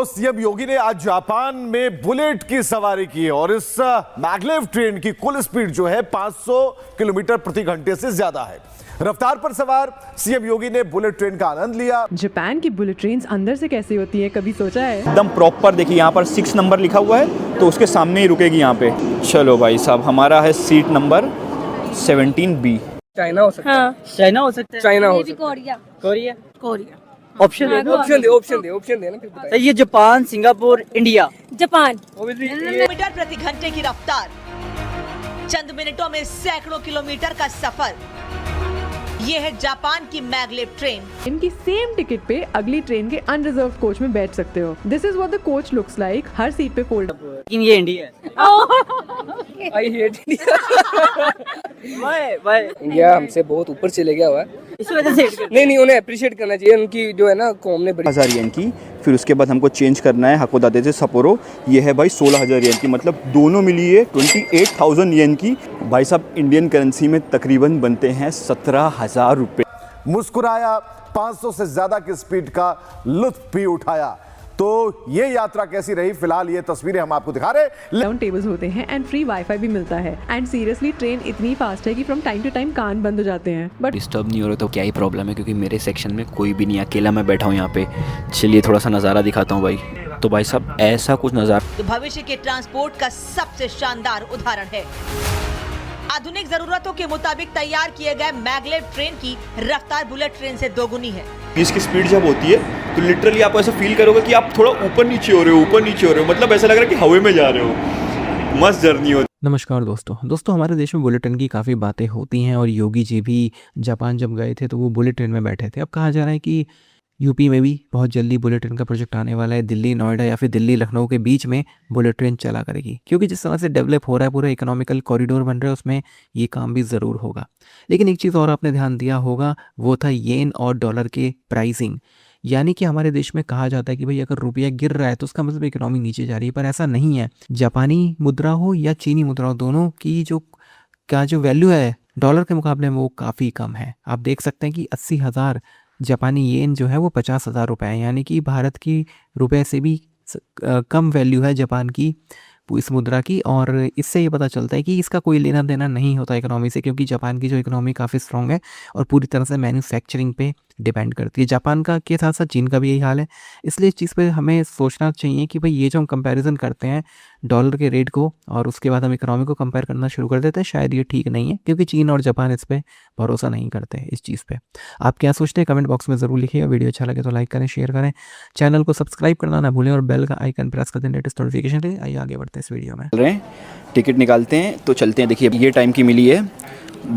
CM योगी ने आज Japan में बुलेट की सवारी की है और इस मैग्लेव ट्रेन की कुल स्पीड जो है 500 किलोमीटर प्रति घंटे से ज्यादा है। रफ्तार पर सवार सीएम योगी ने बुलेट ट्रेन का आनंद लिया। जापान की बुलेट ट्रेन अंदर से कैसी होती है, कभी सोचा है? एकदम प्रॉपर देखिए, यहाँ पर 6 नंबर लिखा हुआ है तो उसके सामने ही रुकेगी यहाँ पे। चलो भाई साहब, हमारा है सीट नंबर 17B। चाइना हो सकता है। हाँ। चाइना हो सकता है। चाइना हो सकता है। कोरिया। कोरिया। कोरिया। ऑप्शन दे ऑप्शन दे ना फिर बताइए। ये Japan, Singapore, India. Japan. Kilometre प्रति घंटे की रफ्तार, चंद मिनटों में सैकड़ों किलोमीटर का सफर। ये है जापान की मैग्लेव ट्रेन। इनकी सेम टिकट पे अगली ट्रेन के अनरिजर्व कोच में बैठ सकते हो। This is what the coach looks like. Her seat पे फोल्ड। लेकिन ये इंडिया है। आई हेट इंडिया हमसे बहुत ऊपर चले गया हुआ है। इस वजह से नहीं उन्हें अप्रिशिएट करना चाहिए। उनकी जो है ना कॉम ने 1000 येन की, फिर उसके बाद हमको चेंज करना है हाकोदाते से सपोरो। ये है भाई 16000 येन की, मतलब दोनों मिली है 28,000 येन की। भाई साहब इंडियन करेंसी में तकरीबन बनते हैं 17,000 रुपये। मुस्कुराया, 500 से ज्यादा की स्पीड का लुत्फ भी उठाया। तो ये यात्रा कैसी रही, फिलहाल ये तस्वीरें हम आपको दिखा रहे। डाउन टेबल्स होते हैं एंड फ्री वाईफाई भी मिलता है। एंड सीरियसली ट्रेन इतनी फास्ट है कि फ्रॉम टाइम टू टाइम कान बंद हो जाते हैं। बट डिस्टर्ब नहीं हो रहे तो क्या ही प्रॉब्लम है, क्योंकि मेरे सेक्शन में कोई भी नहीं, अकेला मैं बैठा हूँ यहाँ पे। चलिए थोड़ा सा नज़ारा दिखाता हूँ भाई। तो भाई साहब ऐसा कुछ नज़ारा तो भविष्य के ट्रांसपोर्ट का सबसे शानदार उदाहरण है। आधुनिक जरूरतों के मुताबिक तैयार किए गए मैग्लेव ट्रेन की रफ्तार बुलेट ट्रेन से दोगुनी है। इसकी स्पीड जब होती है तो लिटरली आप ऐसा फील करोगे कि आप थोड़ा ऊपर नीचे हो रहे हो, मतलब ऐसा लग रहा है कि हवा में जा रहे हो। मस्त जर्नी होती। नमस्कार दोस्तों, हमारे देश में बुलेट ट्रेन की काफ़ी बातें होती हैं और योगी जी भी जापान जब गए थे तो वो बुलेट ट्रेन में बैठे थे। अब कहा जा रहा है कि यूपी में भी बहुत जल्दी बुलेट ट्रेन का प्रोजेक्ट आने वाला है। दिल्ली नोएडा या फिर दिल्ली लखनऊ के बीच में बुलेट ट्रेन चला करेगी, क्योंकि जिस तरह से डेवलप हो रहा है, पूरा इकोनॉमिकल कॉरिडोर बन रहा है, उसमें ये काम भी ज़रूर होगा। लेकिन एक चीज़ और आपने ध्यान दिया होगा, वो था येन और डॉलर के प्राइसिंग। यानी कि हमारे देश में कहा जाता है कि भाई अगर रुपया गिर रहा है तो उसका मतलब इकोनॉमी नीचे जा रही है, पर ऐसा नहीं है। जापानी मुद्रा हो या चीनी मुद्रा हो, दोनों की जो वैल्यू है डॉलर के मुकाबले में वो काफ़ी कम है। आप देख सकते हैं कि 80,000 जापानी येन जो है वो 50,000 रुपये है, यानी कि भारत की रुपए से भी कम वैल्यू है जापान की इस मुद्रा की। और इससे ये पता चलता है कि इसका कोई लेना देना नहीं होता इकोनॉमी से, क्योंकि जापान की जो इकोनॉमी काफ़ी स्ट्रॉन्ग है और पूरी तरह से मैन्युफैक्चरिंग पे डिपेंड करती है। जापान का के साथ साथ चीन का भी यही हाल है। इसलिए इस चीज़ पे हमें सोचना चाहिए कि भाई ये जो हम कंपैरिजन करते हैं डॉलर के रेट को और उसके बाद हम इकोनॉमी को कंपेयर करना शुरू कर देते हैं, शायद ये ठीक नहीं है, क्योंकि चीन और जापान इस पर भरोसा नहीं करते इस चीज़ पे। आप क्या सोचते हैं कमेंट बॉक्स में ज़रूर लिखिएगा। वीडियो अच्छा लगे तो लाइक करें, शेयर करें, चैनल को सब्सक्राइब करना ना भूलें और बेल का आइकन प्रेस कर दें लेटेस्ट नोटिफिकेशन के लिए। आइए आगे बढ़ते हैं इस वीडियो में। टिकट निकालते हैं तो चलते हैं। देखिए ये टाइम की मिली है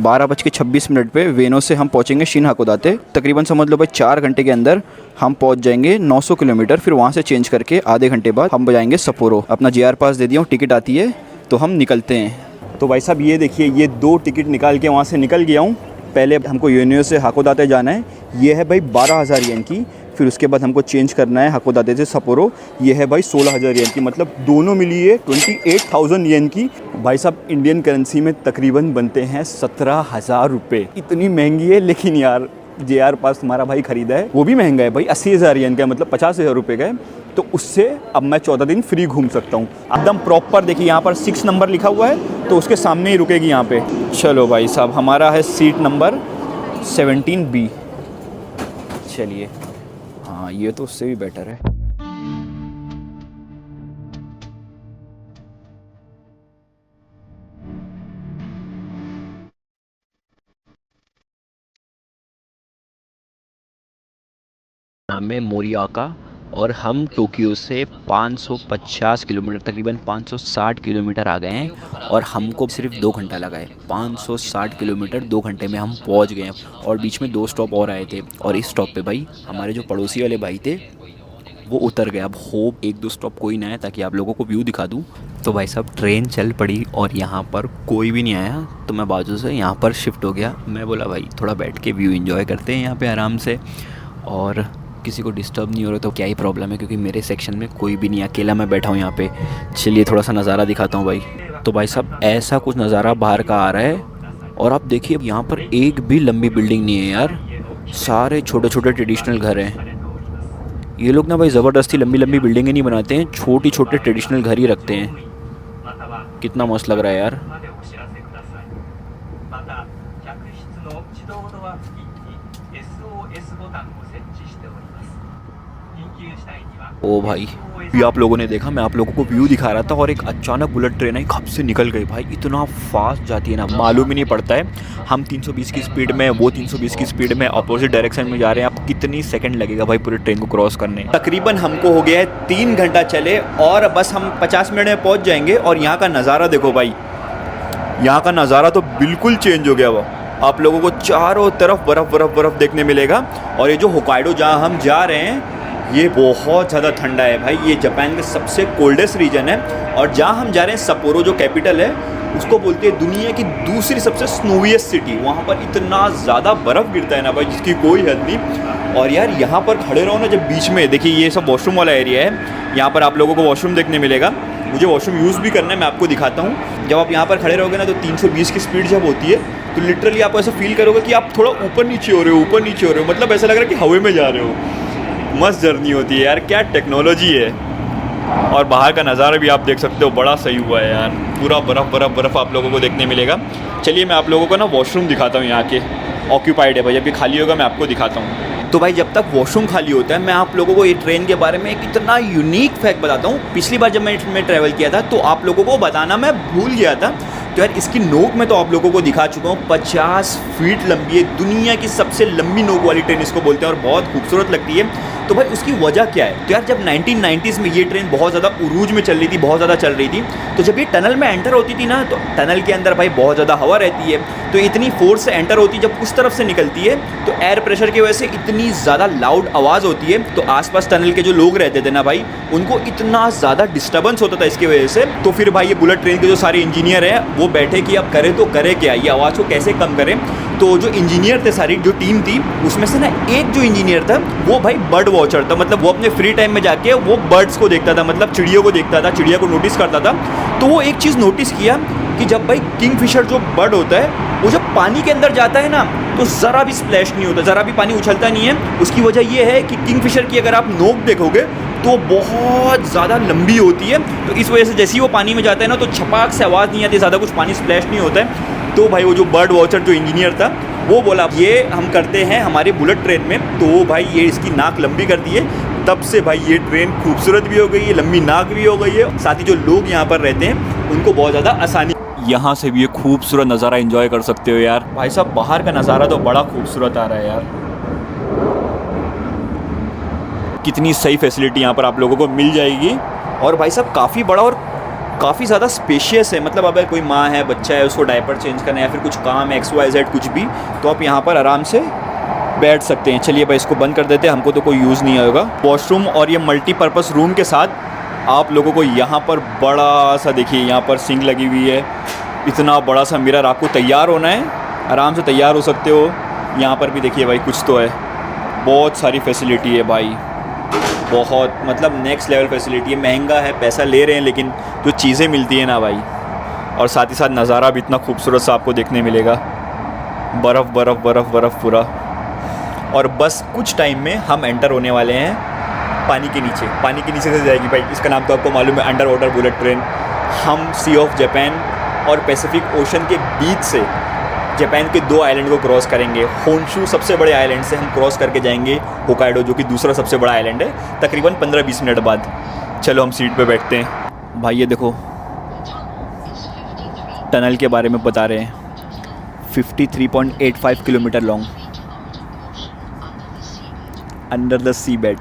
12:26 पे वेनो से हम पहुंचेंगे शिन हाकोदाते। तकरीबन समझ लो भाई 4 घंटे के अंदर हम पहुंच जाएंगे 900 किलोमीटर। फिर वहां से चेंज करके आधे घंटे बाद हम जाएंगे सपोरो। अपना JR पास दे दिया हूँ, टिकट आती है तो हम निकलते हैं। तो भाई साहब ये देखिए, ये 2 टिकट निकाल के वहाँ से निकल गया हूँ। पहले हमको वेनो से हाकोदाते जाना है, ये है भाई 12,000 येन की। फिर उसके बाद हमको चेंज करना है हाकोदाते से सपोरो। ये है भाई 16,000 येन की, मतलब दोनों मिली है 28,000 येन की। भाई साहब इंडियन करेंसी में तकरीबन बनते हैं 17,000 रुपये। इतनी महंगी है, लेकिन यार JR पास तुम्हारा भाई खरीदा है वो भी महंगा है भाई, 80,000 येन का, मतलब 50,000 रुपये का है। तो उससे अब मैं 14 दिन फ्री घूम सकता हूँ। एकदम प्रॉपर देखिए, यहाँ पर 6 नंबर लिखा हुआ है तो उसके सामने ही रुकेगी यहाँ पे। चलो भाई साहब, हमारा है सीट नंबर 17B। चलिए, हाँ ये तो उससे भी बेटर है। नाम है मोरियाका और हम टोक्यो से 550 किलोमीटर, तकरीबन 560 किलोमीटर आ गए हैं और हमको सिर्फ 2 घंटा लगा है। 560 किलोमीटर 2 घंटे में हम पहुंच गए हैं। और बीच में 2 स्टॉप और आए थे और इस स्टॉप पे भाई हमारे जो पड़ोसी वाले भाई थे वो उतर गए। अब होप 1-2 स्टॉप कोई ना आए ताकि आप लोगों को व्यू दिखा दूँ। तो भाई साहब ट्रेन चल पड़ी और यहाँ पर कोई भी नहीं आया, तो मैं बाजू से यहाँ पर शिफ्ट हो गया। मैं बोला भाई थोड़ा बैठ के व्यू एंजॉय करते हैं यहाँ पे आराम से, और किसी को डिस्टर्ब नहीं हो रहा तो क्या ही प्रॉब्लम है, क्योंकि मेरे सेक्शन में कोई भी नहीं, अकेला मैं बैठा हूँ यहाँ पे। चलिए थोड़ा सा नज़ारा दिखाता हूँ भाई। तो भाई साहब ऐसा कुछ नज़ारा बाहर का आ रहा है और आप देखिए यहाँ पर एक भी लंबी बिल्डिंग नहीं है यार, सारे छोटे छोटे ट्रेडिशनल घर हैं। ये लोग ना भाई ज़बरदस्ती लंबी लंबी बिल्डिंगें नहीं बनाते हैं, छोटी छोटे ट्रेडिशनल घर ही रखते हैं। कितना मस्त लग रहा है यार। ओ भाई, ये आप लोगों ने देखा, मैं आप लोगों को व्यू दिखा रहा था और एक अचानक बुलेट ट्रेन है कब से निकल गई भाई। इतना फास्ट जाती है ना, मालूम ही नहीं पड़ता है। हम 320 की स्पीड में, वो 320 की स्पीड में अपोजिट डायरेक्शन में जा रहे हैं। आप कितनी सेकंड लगेगा भाई पूरे ट्रेन को क्रॉस करने। तकरीबन हमको हो गया है 3 घंटा चले और बस हम 50 मिनट में पहुँच जाएंगे। और यहाँ का नज़ारा देखो भाई, यहाँ का नज़ारा तो बिल्कुल चेंज हो गया। वो आप लोगों को चारों तरफ बर्फ़ बर्फ़ बर्फ़ देखने मिलेगा। और ये जो होकाइडो जहाँ हम जा रहे हैं, ये बहुत ज़्यादा ठंडा है भाई। ये जापान का सबसे कोल्डेस्ट रीजन है। और जहाँ हम जा रहे हैं सपोरो जो कैपिटल है, उसको बोलते हैं दुनिया की दूसरी सबसे स्नोविएस्ट सिटी। वहाँ पर इतना ज़्यादा बर्फ़ गिरता है ना भाई, जिसकी कोई हद नहीं। और यार यहाँ पर खड़े रहो ना जब बीच में, देखिए ये सब वॉशरूम वाला एरिया है। यहाँ पर आप लोगों को वॉशरूम देखने मिलेगा। मुझे वॉशरूम यूज़ भी करना है, मैं आपको दिखाता हूँ। जब आप यहाँ पर खड़े रहोगे ना तो 320 की स्पीड जब होती है तो लिटरली आप ऐसा फील करोगे कि आप थोड़ा ऊपर नीचे हो रहे हो, ऊपर नीचे हो रहे हो। मतलब ऐसा लग रहा है कि हवा में जा रहे हो। मस्त जर्नी होती है यार, क्या टेक्नोलॉजी है। और बाहर का नज़ारा भी आप देख सकते हो, बड़ा सही हुआ है यार। पूरा बर्फ़ बर्फ़ बर्फ़ आप लोगों को देखने मिलेगा। चलिए मैं आप लोगों को ना वॉशरूम दिखाता हूँ यहाँ के। ऑक्यूपाइड है भाई, जब ये खाली होगा मैं आपको दिखाता हूँ। तो भाई जब तक वॉशरूम खाली होता है, मैं आप लोगों को ये ट्रेन के बारे में एक इतना यूनिक फैक्ट बताता हूँ। पिछली बार जब मैं ट्रैवल किया था तो आप लोगों को बताना मैं भूल गया था। तो यार इसकी नोक मैं तो आप लोगों को दिखा चुका हूँ। 50 फीट लंबी है, दुनिया की सबसे लंबी नोक वाली ट्रेन इसको बोलते हैं और बहुत खूबसूरत लगती है। तो भाई उसकी वजह क्या है? तो यार जब 1990s में ये ट्रेन बहुत ज़्यादा उरूज में चल रही थी, बहुत ज़्यादा चल रही थी, तो जब ये टनल में एंटर होती थी ना, तो टनल के अंदर भाई बहुत ज़्यादा हवा रहती है। तो इतनी फोर्स से एंटर होती है, जब उस तरफ से निकलती है तो एयर प्रेशर की वजह से इतनी ज़्यादा लाउड आवाज़ होती है। तो आसपास टनल के जो लोग रहते थे ना भाई, उनको इतना ज़्यादा डिस्टर्बेंस होता था इसकी वजह से। तो फिर भाई ये बुलेट ट्रेन के जो सारे इंजीनियर हैं वो बैठे कि अब करें तो करें क्या, ये आवाज़ को कैसे कम करें। तो जो इंजीनियर थे, सारी जो टीम थी, उसमें से ना एक जो इंजीनियर था वो भाई बर्ड वॉचर था। मतलब वो अपने फ्री टाइम में जाके वो बर्ड्स को देखता था, मतलब चिड़ियों को देखता था, चिड़िया को नोटिस करता था। तो वो एक चीज़ नोटिस किया कि जब भाई किंगफिशर जो बर्ड होता है वो जब पानी के अंदर जाता है ना तो ज़रा भी स्प्लैश नहीं होता, ज़रा भी पानी उछलता नहीं है। उसकी वजह ये है कि किंगफिशर की अगर आप नोक देखोगे तो बहुत ज़्यादा लंबी होती है। तो इस वजह से जैसे ही वो पानी में जाता है ना तो छपाक से आवाज़ नहीं आती, ज़्यादा कुछ पानी स्प्लैश नहीं होता है। तो भाई वो जो बर्ड वॉचर जो इंजीनियर था वो बोला ये हम करते हैं हमारे बुलेट ट्रेन में। तो भाई ये इसकी नाक लंबी कर दी है, तब से भाई ये ट्रेन खूबसूरत भी हो गई है, लंबी नाक भी हो गई है। साथ ही जो लोग यहाँ पर रहते हैं उनको बहुत ज़्यादा आसानी, यहाँ से भी ये खूबसूरत नज़ारा एंजॉय कर सकते हो यार। भाई साहब बाहर का नज़ारा तो बड़ा खूबसूरत आ रहा है यार। कितनी सही फैसिलिटी यहाँ पर आप लोगों को मिल जाएगी। और भाई साहब काफ़ी बड़ा और काफ़ी ज़्यादा स्पेशियस है। मतलब अगर कोई माँ है, बच्चा है, उसको डायपर चेंज करना है या फिर कुछ काम है XYZ कुछ भी, तो आप यहाँ पर आराम से बैठ सकते हैं। चलिए भाई इसको बंद कर देते हैं, हमको तो कोई यूज़ नहीं होगा। वॉशरूम और ये मल्टीपर्पज़ रूम के साथ आप लोगों को यहाँ पर बड़ा सा, देखिए यहाँ पर सिंक लगी हुई है, इतना बड़ा सा मिरर। आपको तैयार होना है, आराम से तैयार हो सकते हो। यहाँ पर भी देखिए भाई कुछ तो है, बहुत सारी फैसिलिटी है भाई, बहुत मतलब नेक्स्ट लेवल फैसिलिटी है। महंगा है, पैसा ले रहे हैं, लेकिन जो चीज़ें मिलती है ना भाई, और साथ ही साथ नज़ारा भी इतना खूबसूरत सा आपको देखने मिलेगा। बर्फ़ बर्फ़ बर्फ़ बर्फ़ पूरा। और बस कुछ टाइम में हम एंटर होने वाले हैं पानी के नीचे। पानी के नीचे से जाएगी भाई, इसका नाम तो आपको मालूम है, अंडर वाटर बुलेट ट्रेन। हम सी ऑफ जापान और पैसिफिक ओशन के बीच से जापान के 2 आइलैंड को क्रॉस करेंगे। होन्शू सबसे बड़े आइलैंड से हम क्रॉस करके जाएंगे होकाइडो, जो कि दूसरा सबसे बड़ा आइलैंड है, तकरीबन 15-20 मिनट बाद। चलो हम सीट पे बैठते हैं। भाई ये देखो टनल के बारे में बता रहे हैं, 53.85 kilometre long under the seabed.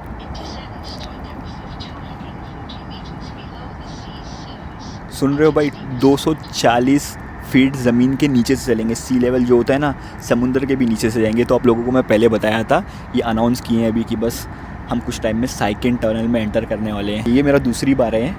सुन रहे हो भाई, 240 फीट ज़मीन के नीचे से चलेंगे। सी लेवल जो होता है ना, समुंदर के भी नीचे से जाएंगे। तो आप लोगों को मैं पहले बताया था, ये अनाउंस किए हैं अभी कि बस हम कुछ टाइम में साइकिन टनल में एंटर करने वाले हैं। ये मेरा दूसरी बार है